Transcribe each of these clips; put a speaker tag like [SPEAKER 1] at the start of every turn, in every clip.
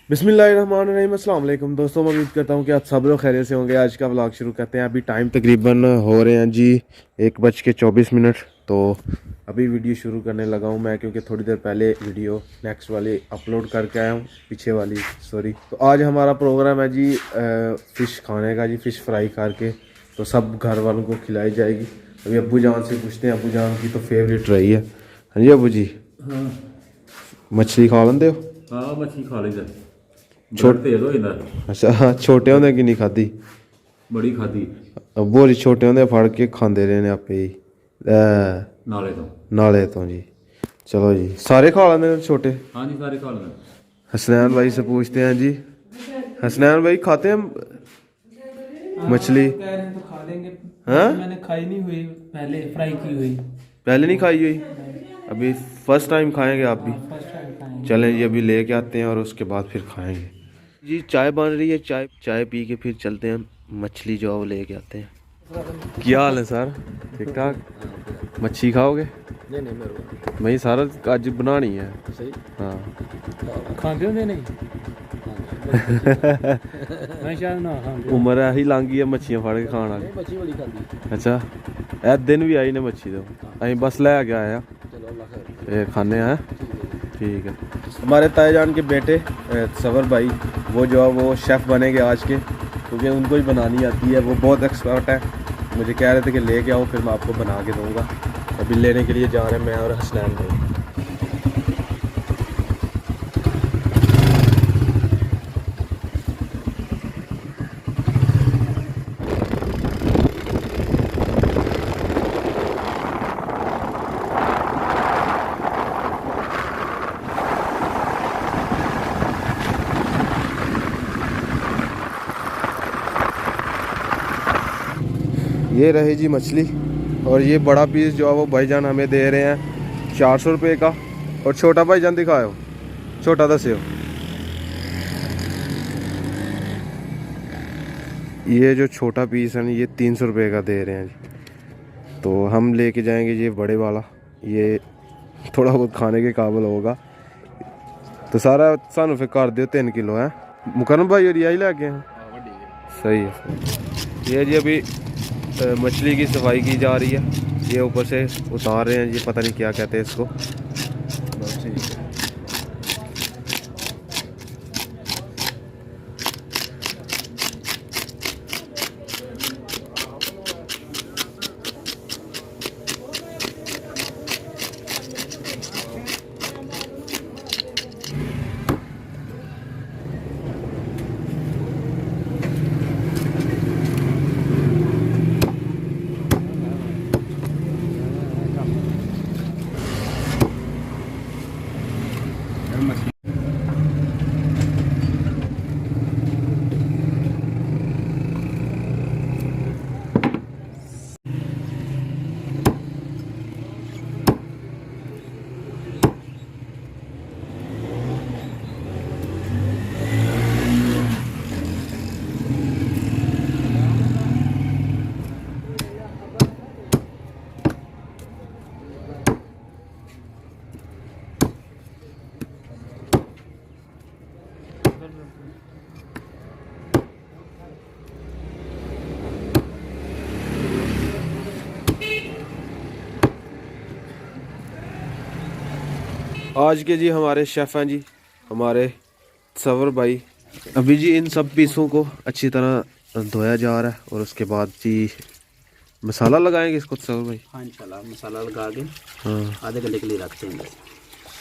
[SPEAKER 1] बिस्मिल्लाहिर्रहमानिर्रहीम, अस्सलाम वालेकुम दोस्तों। मैं उम्मीद करता हूँ कि आप सब लोग खैरियत से होंगे। आज का व्लॉग शुरू करते हैं। अभी टाइम तकरीबन हो रहे हैं जी 1:24। तो अभी वीडियो शुरू करने लगा हूँ मैं, क्योंकि थोड़ी देर पहले वीडियो नेक्स्ट वाली अपलोड करके आया हूँ, पीछे वाली सॉरी। तो आज हमारा प्रोग्राम है जी फ़िश खाने का जी, फ़िश फ्राई करके तो सब घर वालों को खिलाई जाएगी। अभी अब्बू जान से पूछते हैं, अब्बू जान की तो फेवरेट रही है। हाँ जी अब्बू जी,
[SPEAKER 2] हाँ
[SPEAKER 1] मछली खा लेंदे हो?
[SPEAKER 2] हाँ मच्छी खा लेंदा।
[SPEAKER 1] छोट
[SPEAKER 2] ब्लड तेज हो जाता।
[SPEAKER 1] अच्छा हाँ, छोटे होंदे की नहीं खाधी?
[SPEAKER 2] बड़ी खाधी
[SPEAKER 1] अब्बू होरी छोटे होंदे फड़ के खांदे रहे ने आपे ही
[SPEAKER 2] नाले तो।
[SPEAKER 1] नाले तो जी। चलो जी, सारे खा लेंदे ने छोटे?
[SPEAKER 2] हाँ जी सारे खा लेंदा।
[SPEAKER 1] हसनैन भाई से पूछते हैं जी। हसनैन भाई खाते हैं मछली?
[SPEAKER 3] कह रहे हैं तो खा लेंगे।
[SPEAKER 1] हाँ,
[SPEAKER 3] मैंने खाई नहीं हुई, पहले फ्राई की हुई।
[SPEAKER 1] पहले नहीं खाई हुई? अभी फर्स्ट टाइम खाएंगे आप भी?
[SPEAKER 3] फर्स्ट टाइम खाएंगे।
[SPEAKER 1] चलें जी, अभी लेके आते हैं और उसके बाद फिर खाएंगे जी। चाय बन रही है, चाय चाय पी के फिर चलते हैं मछली जो है वो लेके आते हैं। क्या हाल है सर? ठीक ठाक? मच्छी खाओगे?
[SPEAKER 2] नहीं नहीं मेरे
[SPEAKER 1] मैं सारा अज बनानी है।
[SPEAKER 2] सही।
[SPEAKER 1] हाँ
[SPEAKER 3] खाते होंगे नहीं? मैं शायद ना खाते।
[SPEAKER 1] उम्र ऐसी लंघ गई है मच्छियां फड़ के खाने वाली।
[SPEAKER 2] मच्छी बड़ी खाती।
[SPEAKER 1] अच्छा, ए दिन भी आई ने मच्छी तो अं बस लै के आया।
[SPEAKER 2] चलो अल्लाह खैर।
[SPEAKER 1] ये खाने हैं, ठीक है। हमारे ताए जान के बेटे सवर भाई, वो जो है वो शेफ़ बनेंगे आज के, क्योंकि उनको ही बनानी आती है, वो बहुत एक्सपर्ट है। मुझे कह रहे थे कि लेके आओ, फिर मैं आपको बना के दूंगा। अभी लेने के लिए जा रहे हैं मैं और हसनैन भाई। ये रही जी मछली, और ये बड़ा पीस जो है वो भाईजान हमें दे रहे हैं 400 रुपये का। और छोटा भाईजान दिखाओ, छोटा दस्यो। ये जो छोटा पीस है ना, ये 300 रुपये का दे रहे हैं जी। तो हम लेके जाएंगे ये बड़े वाला, ये थोड़ा बहुत खाने के काबिल होगा। तो सारा सानू फिर कर दियो 3 किलो है। मुकरम भाई और यही लैके हैं। सही है। ये जी अभी मछली की सफाई की जा रही है। ये ऊपर से उतार रहे हैं, ये पता नहीं क्या कहते हैं इसको। आज के जी हमारे शेफ़ हैं जी हमारे सवर भाई। अभी जी इन सब पीसों को अच्छी तरह धोया जा रहा है, और उसके बाद जी मसाला लगाएंगे इसको सवर भाई।
[SPEAKER 2] हाँ इंशाल्लाह मसाला लगा के
[SPEAKER 1] हाँ
[SPEAKER 2] आधे घंटे के लिए रखते हैं बस।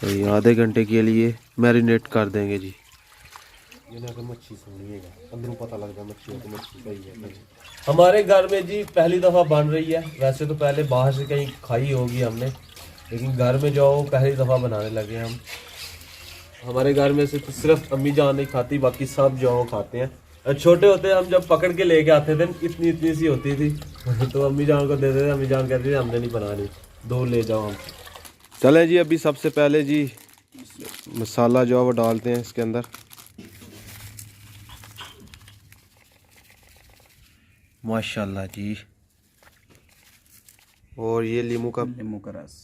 [SPEAKER 1] सही, आधे घंटे के लिए मैरिनेट कर देंगे जी। मच्छी सुनिएगा, अंदरों पता लग जाए मच्छी को, मच्छी सही है। हमारे घर में जी पहली दफ़ा बन रही है। वैसे तो पहले बाहर से कहीं खाई होगी हमने, लेकिन घर में जो वो पहली दफ़ा बनाने लगे हैं हम। हमारे घर में से तो सिर्फ अम्मी जान नहीं खाती, बाकी सब जो वो खाते हैं। छोटे होते हम जब पकड़ के लेके आते थे, इतनी इतनी सी होती थी तो अम्मी जान को देते थे। अम्मी जान कहती थी हमने नहीं बनानी, दो ले जाओ हम। चलें जी, अभी सबसे पहले जी मसाला जो है वो डालते हैं इसके अंदर। माशाल्लाह जी। और ये लीमू का लीमू का रस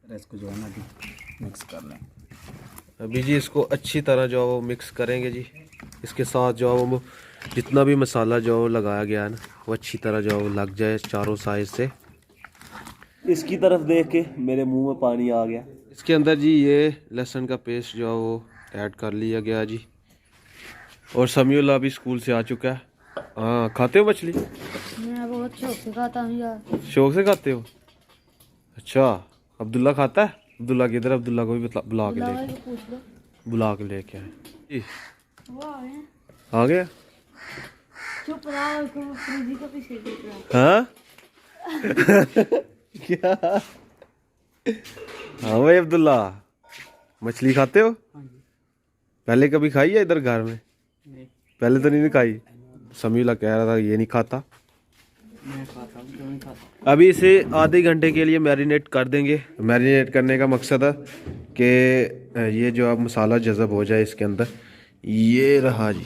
[SPEAKER 2] रस को जो है ना मिक्स कर लें।
[SPEAKER 1] अभी जी इसको अच्छी तरह जो है वो मिक्स करेंगे जी। इसके साथ जो है वो जितना भी मसाला जो लगाया गया है ना वो अच्छी तरह जो है वो लग जाए चारों साइड से। इसकी तरफ देख के मेरे मुंह में पानी आ गया। इसके अंदर जी ये लहसुन का पेस्ट जो है वो ऐड कर लिया गया जी। और समीउल्लाह भी स्कूल से आ चुका है। हाँ, खाते हो मछली?
[SPEAKER 4] मैं बहुत शौक से खाता हूँ यार।
[SPEAKER 1] शौक से खाते हो? अच्छा, अब्दुल्ला खाता है? अब्दुल्ला किधर? अब्दुल्ला को भी बुला के लेके
[SPEAKER 4] पूछ लो।
[SPEAKER 1] बुला के लेके आए जी।
[SPEAKER 4] वो आ गए।
[SPEAKER 1] आ गया?
[SPEAKER 4] चुप रहा, फ्रिज का पीछे देख रहा।
[SPEAKER 1] हाँ क्या? हाँ भाई अब्दुल्ला, मछली खाते हो? पहले कभी खाई है इधर घर में? पहले तो नहीं खाई। समीउल्लाह कह रहा था ये नहीं खाता।
[SPEAKER 3] मैं खाता हूँ, क्यों नहीं खाता?
[SPEAKER 1] अभी इसे आधे घंटे के लिए मैरिनेट कर देंगे। मैरिनेट करने का मकसद है कि ये जो अब मसाला जज़ब हो जाए इसके अंदर। ये रहा जी,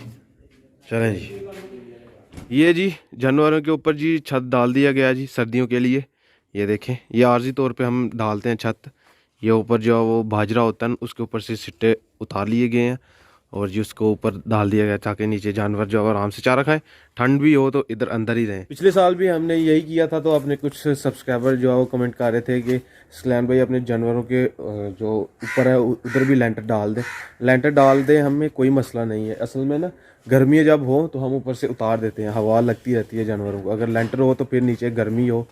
[SPEAKER 1] चलें जी। ये जी जानवरों के ऊपर जी छत डाल दिया गया जी सर्दियों के लिए। ये देखें, ये आर्जी तौर पे हम डालते हैं छत। ये ऊपर जो वो बाजरा होता है उसके ऊपर से सिट्टे उतार लिए गए हैं और जी उसको ऊपर डाल दिया गया ताकि नीचे जानवर जो आराम से चारा खाएं, ठंड भी हो तो इधर अंदर ही रहें। पिछले साल भी हमने यही किया था, तो अपने कुछ सब्सक्राइबर जो है वो कमेंट कर रहे थे कि सलैन भाई अपने जानवरों के जो ऊपर है उधर भी लेंटर डाल दें। लेंटर डाल दें, हमें कोई मसला नहीं है। असल में ना गर्मी जब हो तो हम ऊपर से उतार देते हैं, हवा लगती रहती है जानवरों को। अगर लेंटर हो तो फिर नीचे गर्मी हो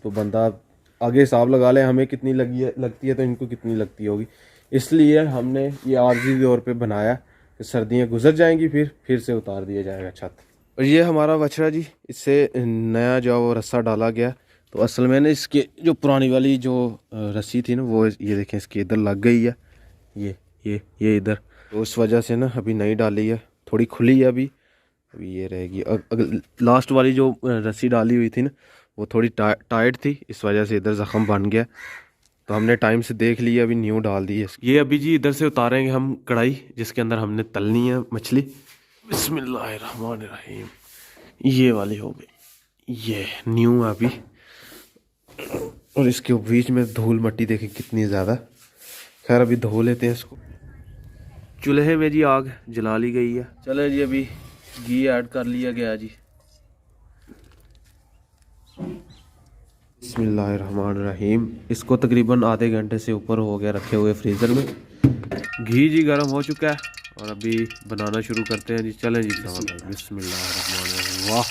[SPEAKER 1] तो बंदा आगे हिसाब लगा ले हमें कितनी लगती है तो इनको कितनी लगती होगी। इसलिए हमने ये आर्जी तौर पे बनाया कि सर्दियाँ गुजर जाएंगी फिर से उतार दिया जाएगा छत। और ये हमारा बछड़ा जी, इससे नया जो वो रस्सा डाला गया। तो असल में ना इसके जो पुरानी वाली जो रस्सी थी ना वो ये देखें इसके इधर लग गई है। ये इधर, तो उस वजह से ना अभी नई डाली है, थोड़ी खुली है अभी ये रहेगी। अगर लास्ट वाली जो रस्सी डाली हुई थी ना वो थोड़ी टाइट थी, इस वजह से इधर ज़ख़म बन गया। तो हमने टाइम से देख लिया, अभी न्यू डाल दी है। ये अभी जी इधर से उतारेंगे हम कढ़ाई जिसके अंदर हमने तलनी है मछली। बिस्मिल्लाहिर्रहमानिर्रहीम। ये वाली हो गई, ये न्यू है अभी। और इसके बीच में धूल मट्टी देखें कितनी ज़्यादा। खैर अभी धो लेते हैं इसको। चूल्हे में जी आग जला ली गई है। चले जी, अभी घी ऐड कर लिया गया जी। बिस्मिल्लाहिर्रहमानिर्रहीम। इसको तकरीबन आधे घंटे से ऊपर हो गया रखे हुए फ्रीज़र में। घी जी गर्म हो चुका है और अभी बनाना शुरू करते हैं जी। चलें जी, बिस्मिल्लाहिर्रहमानिर्रहीम। वाह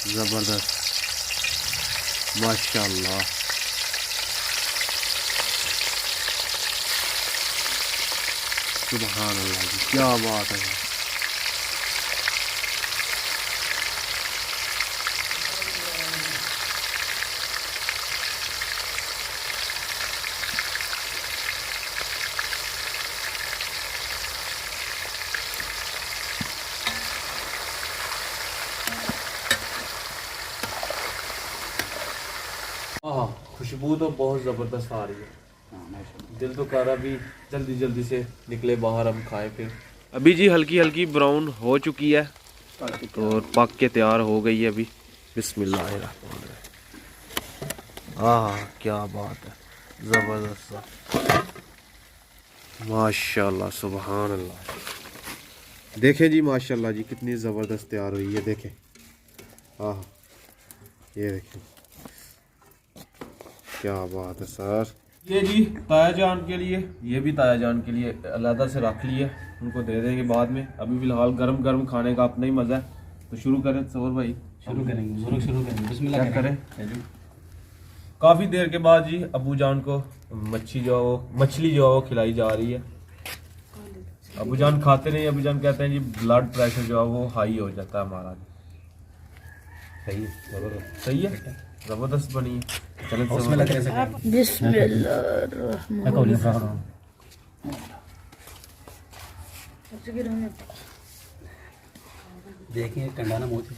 [SPEAKER 1] ज़बरदस्त, माशाल्लाह। सुभान अल्लाह जी, क्या बात है। खुशबू तो बहुत ज़बरदस्त आ रही है। दिल तो कर रहा भी जल्दी जल्दी से निकले बाहर, हम खाएं फिर। अभी जी हल्की हल्की ब्राउन हो चुकी है और पक के तैयार हो गई है अभी। बिस्मिल्लाहिर्रहमानिर्रहीम। क्या बात है, ज़बरदस्त, माशाल्लाह, सुभान अल्लाह। देखें जी माशाल्लाह जी कितनी ज़बरदस्त तैयार हुई है। देखें, ये देखें क्या बात है सर। ये जी ताया जान के लिए, ये भी ताया जान के लिए अलहदा से रख लिए, उनको दे देंगे बाद में। अभी फिलहाल गरम गरम खाने का अपना ही मज़ा है। तो शुरू करें सौर भाई?
[SPEAKER 3] शुरू करेंगे बिस्मिल्लाह
[SPEAKER 1] करें। काफ़ी देर के बाद जी अबू जान को मच्छी मछली जो है वो खिलाई जा रही है। अबू जान खाते नहीं, अबू जान कहते हैं जी ब्लड प्रेशर जो है वो हाई हो जाता है हमारा। सही है, सही है, ज़बरदस्त बनी है। चलो
[SPEAKER 2] देखिए कंडाना मोती।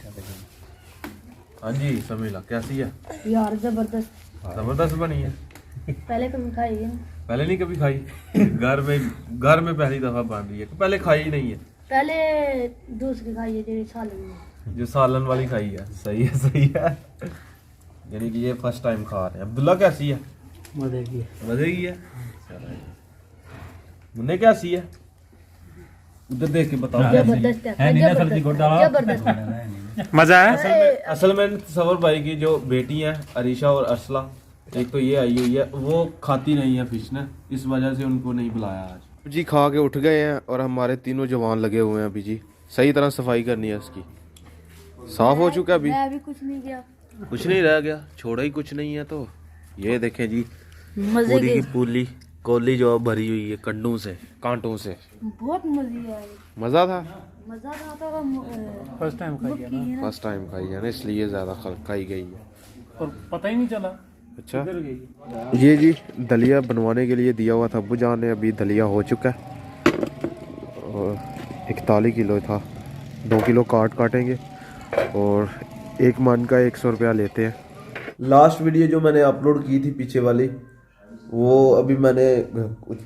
[SPEAKER 1] हाँ जी समीला, कैसी है
[SPEAKER 4] यार? जबरदस्त
[SPEAKER 1] बनी है।
[SPEAKER 4] पहले कभी खाई है?
[SPEAKER 1] पहले नहीं कभी खाई। घर में पहली दफा बन रही है। पहले खाई नहीं है?
[SPEAKER 4] पहले दूसरी खाई है
[SPEAKER 1] जो सालन वाली खाई है। सही है। यानी कि ये फर्स्ट टाइम खा रहे हैं। अब्दुल्ला कैसी है?
[SPEAKER 3] मजे की
[SPEAKER 1] है। मुन्ने क्या सी है उधर देख के बताओ
[SPEAKER 4] जबरदस्त
[SPEAKER 3] है नहीं ना सब्जी गोट डाला
[SPEAKER 4] जबरदस्त
[SPEAKER 5] मजा है।
[SPEAKER 1] असल में तसव्वुर भाई की जो बेटी है अरीशा और अर्सला, एक तो ये आई हुई है, वो खाती नहीं है फिश ने, इस वजह से उनको नहीं बुलाया आज जी। खा के उठ गए हैं और हमारे तीनों जवान लगे हुए हैं अभी जी, सही तरह सफाई करनी है इसकी। साफ हो चुका अभी,
[SPEAKER 4] मैं अभी कुछ नहीं किया,
[SPEAKER 1] कुछ नहीं रह गया, छोड़ा ही कुछ नहीं है। तो ये देखें जी,
[SPEAKER 4] मजे
[SPEAKER 1] पूरी
[SPEAKER 4] के
[SPEAKER 1] की पूरी कोली जो भरी हुई है कंडों से, कांटों से।
[SPEAKER 4] बहुत मजे आए,
[SPEAKER 1] मजा था,
[SPEAKER 4] मजा तो आता था।
[SPEAKER 3] फर्स्ट टाइम खाई है ना
[SPEAKER 1] फर्स्ट टाइम खाई है ना, इसलिए ज्यादा खाई गई है।
[SPEAKER 3] और पता ही नहीं चला
[SPEAKER 1] अच्छा,
[SPEAKER 3] किधर गई।
[SPEAKER 1] ये जी दलिया बनवाने के लिए दिया हुआ था अब्बू जान ने, अभी दलिया हो चुका है और 41 किलो था, 2 किलो काटेंगे और एक मन का 100 रुपया लेते हैं। लास्ट वीडियो जो मैंने अपलोड की थी पीछे वाली, वो अभी मैंने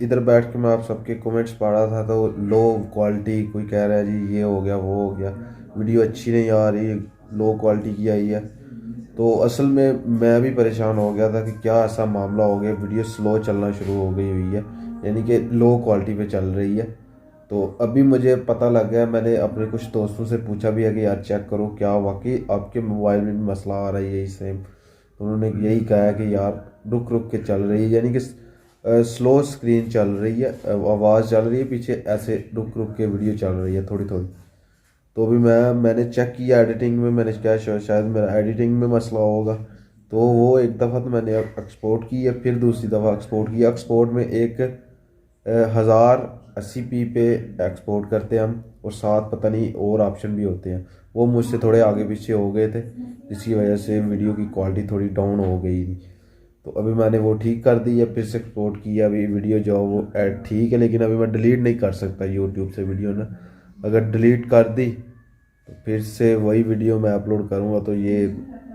[SPEAKER 1] इधर बैठ के मैं आप सबके कमेंट्स पढ़ रहा था, तो लो क्वालिटी, कोई कह रहा है जी ये हो गया वो हो गया, वीडियो अच्छी नहीं आ रही, लो क्वालिटी की आई है। तो असल में मैं भी परेशान हो गया था कि क्या ऐसा मामला हो गया, वीडियो स्लो चलना शुरू हो गई हुई है, यानी कि लो क्वालिटी पे चल रही है। तो अभी मुझे पता लग गया, मैंने अपने कुछ दोस्तों से पूछा भी है कि यार चेक करो क्या वाकई आपके मोबाइल में भी मसला आ रहा है यही सेम। तो उन्होंने यही कहा है कि यार रुक रुक के चल रही है, यानी कि स्लो स्क्रीन चल रही है, आवाज़ चल रही है पीछे, ऐसे रुक रुक के वीडियो चल रही है थोड़ी थोड़ी। तो अभी मैंने चेक किया एडिटिंग में, मैंने क्या शायद मेरा एडिटिंग में मसला होगा, तो वो एक दफ़ा तो मैंने एक्सपोर्ट किया, फिर दूसरी दफ़ा एक्सपोर्ट किया। एक्सपोर्ट में 1080p पे एक्सपोर्ट करते हैं हम, और साथ पता नहीं और ऑप्शन भी होते हैं, वो मुझसे थोड़े आगे पीछे हो गए थे, जिसकी वजह से वीडियो की क्वालिटी थोड़ी डाउन हो गई थी। तो अभी मैंने वो ठीक कर दी है, फिर से एक्सपोर्ट किया, अभी वीडियो जो वो ठीक है, लेकिन अभी मैं डिलीट नहीं कर सकता यूट्यूब से वीडियो ना, अगर डिलीट कर दी तो फिर से वही वीडियो मैं अपलोड करूँगा। तो ये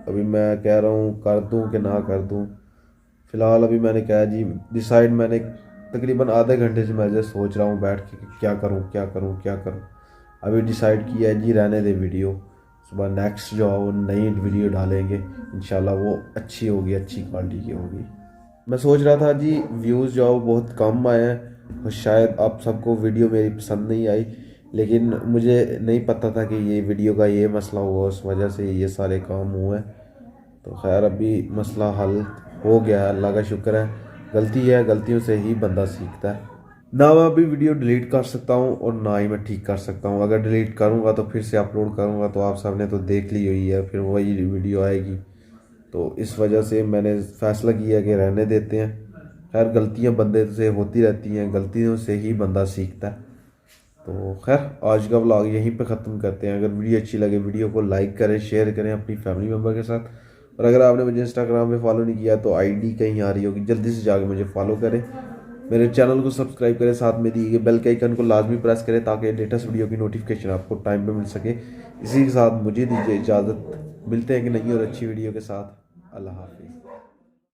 [SPEAKER 1] अभी मैं कह रहा हूँ कर दूँ कि ना कर दूँ। फ़िलहाल अभी मैंने कहा जी डिसाइड, मैंने तकरीबन आधे घंटे से मैं जैसे सोच रहा हूँ बैठ के कि क्या करूँ क्या करूँ क्या करूँ। अभी डिसाइड किया है जी रहने दे वीडियो, सुबह नेक्स्ट जो है वो नई वीडियो डालेंगे इंशाल्लाह, वो अच्छी होगी, अच्छी क्वालिटी की होगी। मैं सोच रहा था जी व्यूज़ जो है वो बहुत कम आए हैं और शायद आप सबको वीडियो मेरी पसंद नहीं आई, लेकिन मुझे नहीं पता था कि ये वीडियो का ये मसला हुआ, उस वजह से ये सारे काम हुए। तो खैर अभी मसला हल हो गया, अल्लाह का शुक्र है। गलती है, गलतियों से ही बंदा सीखता है। ना मैं अभी वीडियो डिलीट कर सकता हूँ और ना ही मैं ठीक कर सकता हूँ। अगर डिलीट करूँगा तो फिर से अपलोड करूँगा तो आप सबने तो देख ली हुई है, फिर वही वीडियो आएगी। तो इस वजह से मैंने फ़ैसला किया कि रहने देते हैं। खैर गलतियाँ बंदे से होती रहती हैं, गलतियों से ही बंदा सीखता है। तो खैर आज का व्लॉग यहीं पे ख़त्म करते हैं। अगर वीडियो अच्छी लगे वीडियो को लाइक करें, शेयर करें अपनी फैमिली मेम्बर के साथ, और अगर आपने मुझे इंस्टाग्राम पे फॉलो नहीं किया तो आईडी कहीं आ रही होगी, जल्दी से जाकर मुझे फॉलो करें, मेरे चैनल को सब्सक्राइब करें, साथ में दी गई बेल के आइकन को लाजमी प्रेस करें ताकि लेटेस्ट वीडियो की नोटिफिकेशन आपको टाइम पे मिल सके। इसी के साथ मुझे दीजिए इजाज़त, मिलते हैं कि नहीं और अच्छी वीडियो के साथ। अल्लाह हाफिज़।